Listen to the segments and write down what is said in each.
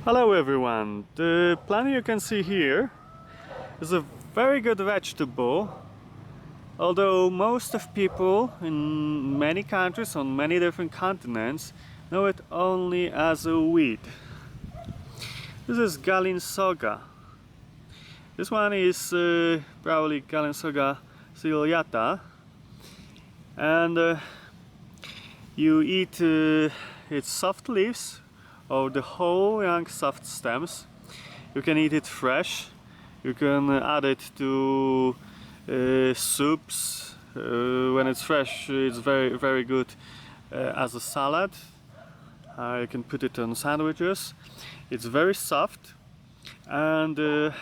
Hello everyone, the plant you can see here is a very good vegetable, although most of people in many countries on many different continents know it only as a weed. This is Galinsoga. This one is probably Galinsoga ciliata, and you eat its soft leaves or the whole young soft stems. You can eat it fresh, you can add it to soups. When it's fresh, it's very good as a salad. You can put it on sandwiches. It's very soft, and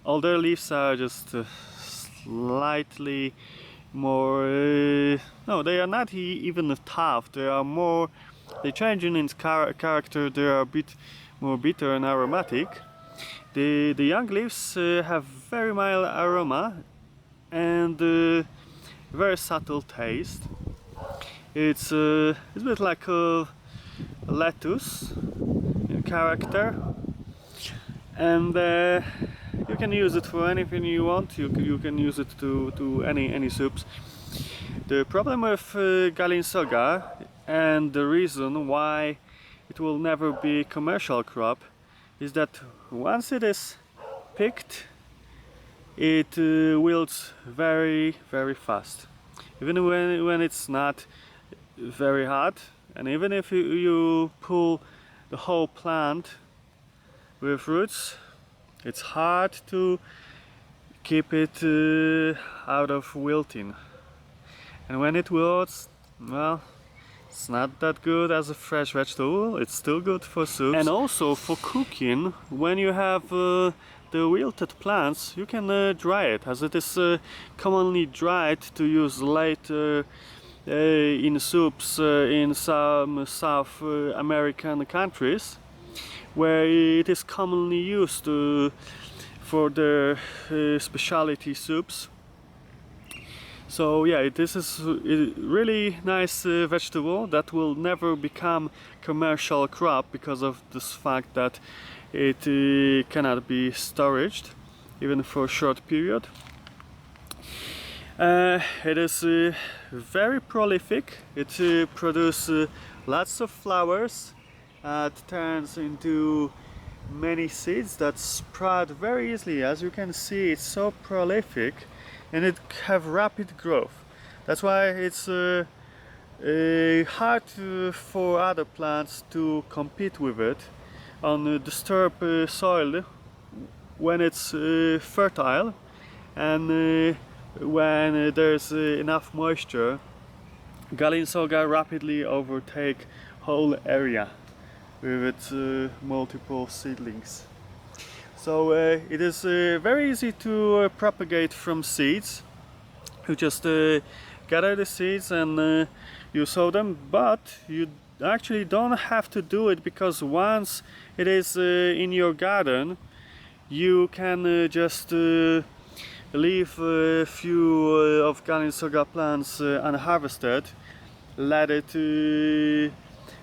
all their leaves are just slightly more no, they are not even tough. They are more, they change in its character. They are a bit more bitter and aromatic. The young leaves have very mild aroma and very subtle taste. It's a bit like a lettuce in character, and you can use it for anything you want. You can use it to any soups. The problem with Galinsoga, and the reason why it will never be a commercial crop, is that once it is picked, it wilts very fast. Even when it's not very hot, and even if you pull the whole plant with roots, it's hard to keep it out of wilting. And when it wilts, well, it's not that good as a fresh vegetable. It's still good for soups. And also for cooking, when you have the wilted plants, you can dry it, as it is commonly dried to use later in soups in some South American countries, where it is commonly used for their specialty soups. So yeah, this is a really nice vegetable that will never become commercial crop because of this fact that it cannot be stored even for a short period. It is very prolific. It produces lots of flowers. It turns into many seeds that sprout very easily. As you can see, it's so prolific, and it have rapid growth. That's why it's hard for other plants to compete with it on disturbed soil when it's fertile, and when there's enough moisture. Galinsoga rapidly overtake whole area with its multiple seedlings. So it is very easy to propagate from seeds. You just gather the seeds and you sow them, but you actually don't have to do it, because once it is in your garden, you can just leave a few of Galinsoga plants unharvested, let it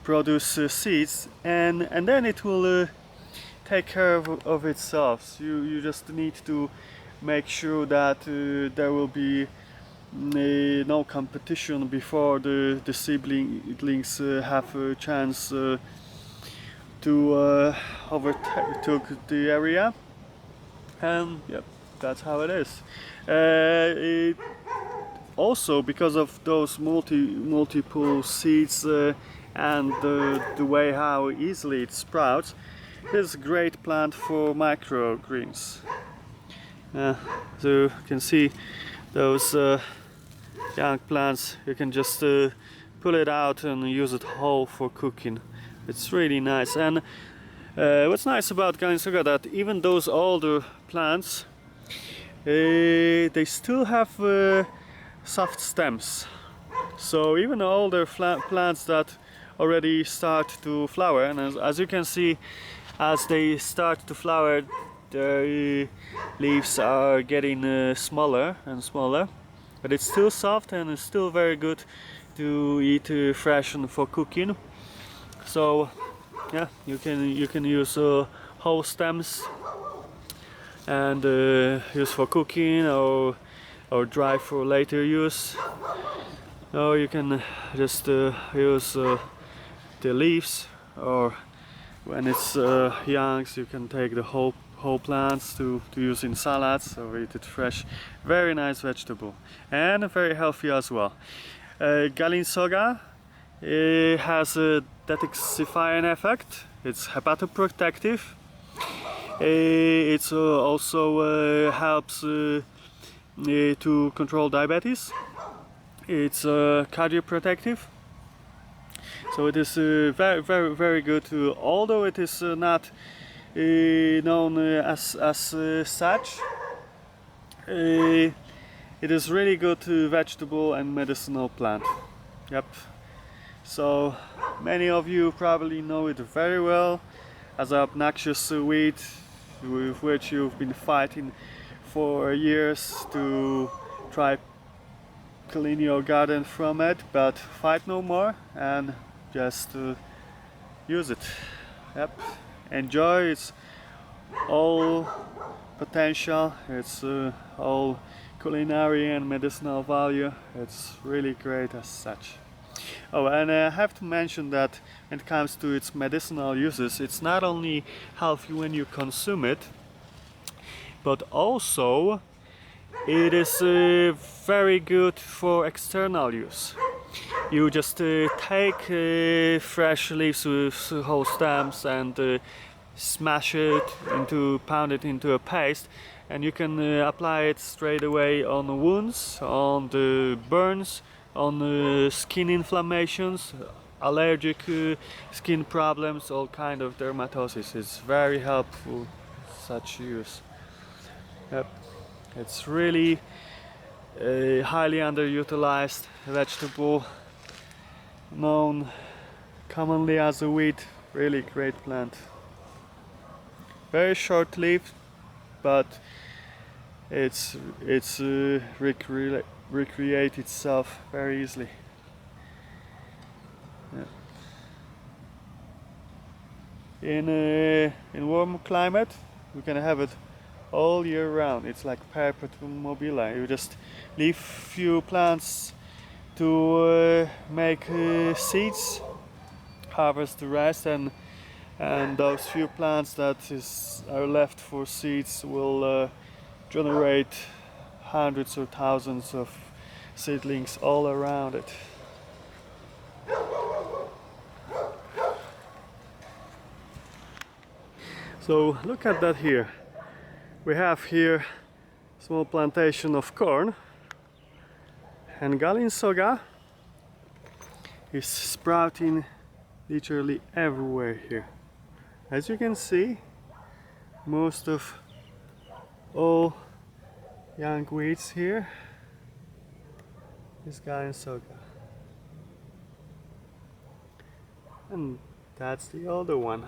produce seeds, and then it will take care of itself. You just need to make sure that there will be no competition before the seedlings have a chance to overtake the area. And yep, that's how it is. Also, because of those multiple seeds and the way how easily it sprouts, it's a great plant for microgreens. So you can see those young plants. You can just pull it out and use it whole for cooking. It's really nice. And what's nice about Galinsoga, that even those older plants, they still have soft stems. So even older plants that already start to flower, and as you can see, as they start to flower, the leaves are getting smaller and smaller, but it's still soft and it's still very good to eat fresh and for cooking. So Yeah, you can use whole stems and use for cooking or dry for later use. Or you can just use the leaves, or when it's young, so you can take the whole plants to use in salads or eat it fresh. Very nice vegetable and very healthy as well. Galinsoga has a detoxifying effect. It's hepatoprotective. It also helps to control diabetes. It's cardioprotective. So it is very good. Although it is not known as such, it is really good vegetable and medicinal plant. Yep. So many of you probably know it very well as an obnoxious weed with which you've been fighting for years to try clean your garden from it, but fight no more and just use it. Yep. Enjoy its all potential, its all culinary and medicinal value. It's really great as such. Oh, and I have to mention that when it comes to its medicinal uses, it's not only healthy when you consume it, but also it is very good for external use. You just take fresh leaves with whole stems and smash it pound it into a paste, and you can apply it straight away on the wounds, on the burns, on skin inflammations, allergic skin problems, all kind of dermatosis. It's very helpful such use. Yep. It's really a highly underutilized vegetable, known commonly as a weed. Really great plant. Very short-lived, but it's recreate itself very easily. Yeah. In warm climate, we can have it all year round. It's like perpetuum mobile. You just leave few plants to make seeds, harvest the rest, and those few plants that are left for seeds will generate hundreds or thousands of seedlings all around it. So look at that here. We have here a small plantation of corn, and Galinsoga is sprouting literally everywhere here. As you can see, most of all young weeds here is Galinsoga, and that's the older one.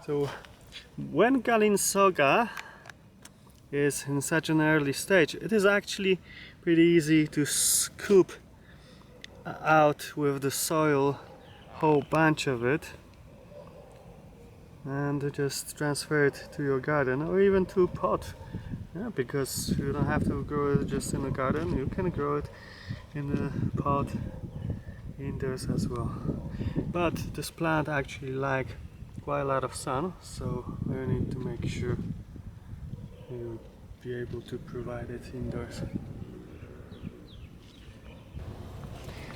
So when Galinsoga is in such an early stage, it is actually pretty easy to scoop out with the soil whole bunch of it and just transfer it to your garden, or even to a pot. Yeah, because you don't have to grow it just in the garden, you can grow it in a pot indoors as well. But this plant actually likes quite a lot of sun, so we need to make sure you be able to provide it indoors.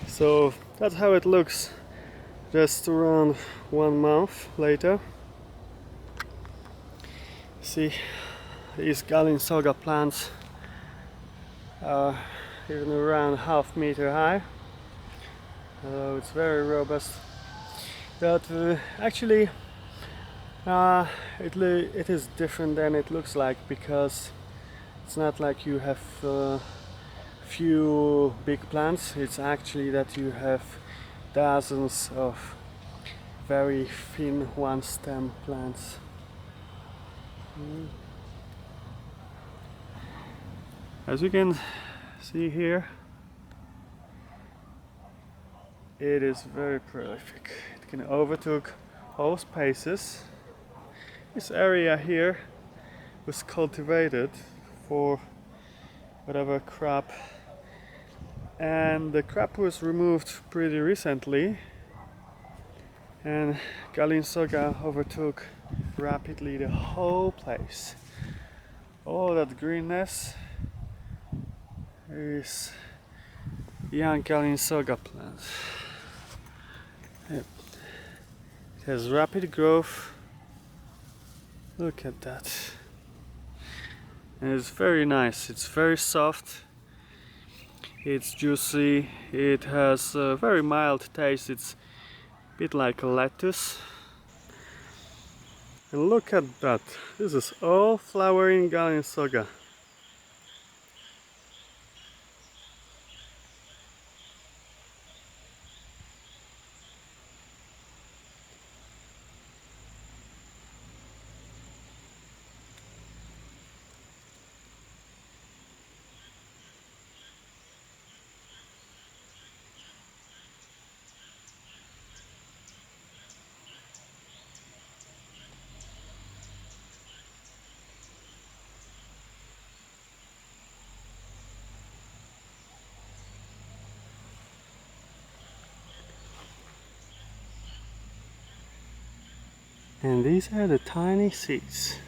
So that's how it looks just around 1 month later. See, these Galinsoga plants are even around ½ meter high. It's very robust. But actually It is different than it looks like, because it's not like you have few big plants. It's actually that you have dozens of very thin one stem plants. As you can see here, it is very prolific. It can overtake whole spaces. This area here was cultivated for whatever crop, and the crop was removed pretty recently, and Galinsoga overtook rapidly the whole place. All that greenness is young Galinsoga plant. It has rapid growth. Look at that. And it's very nice. It's very soft. It's juicy. It has a very mild taste. It's a bit like a lettuce. And look at that. This is all flowering Galinsoga. And these are the tiny seeds.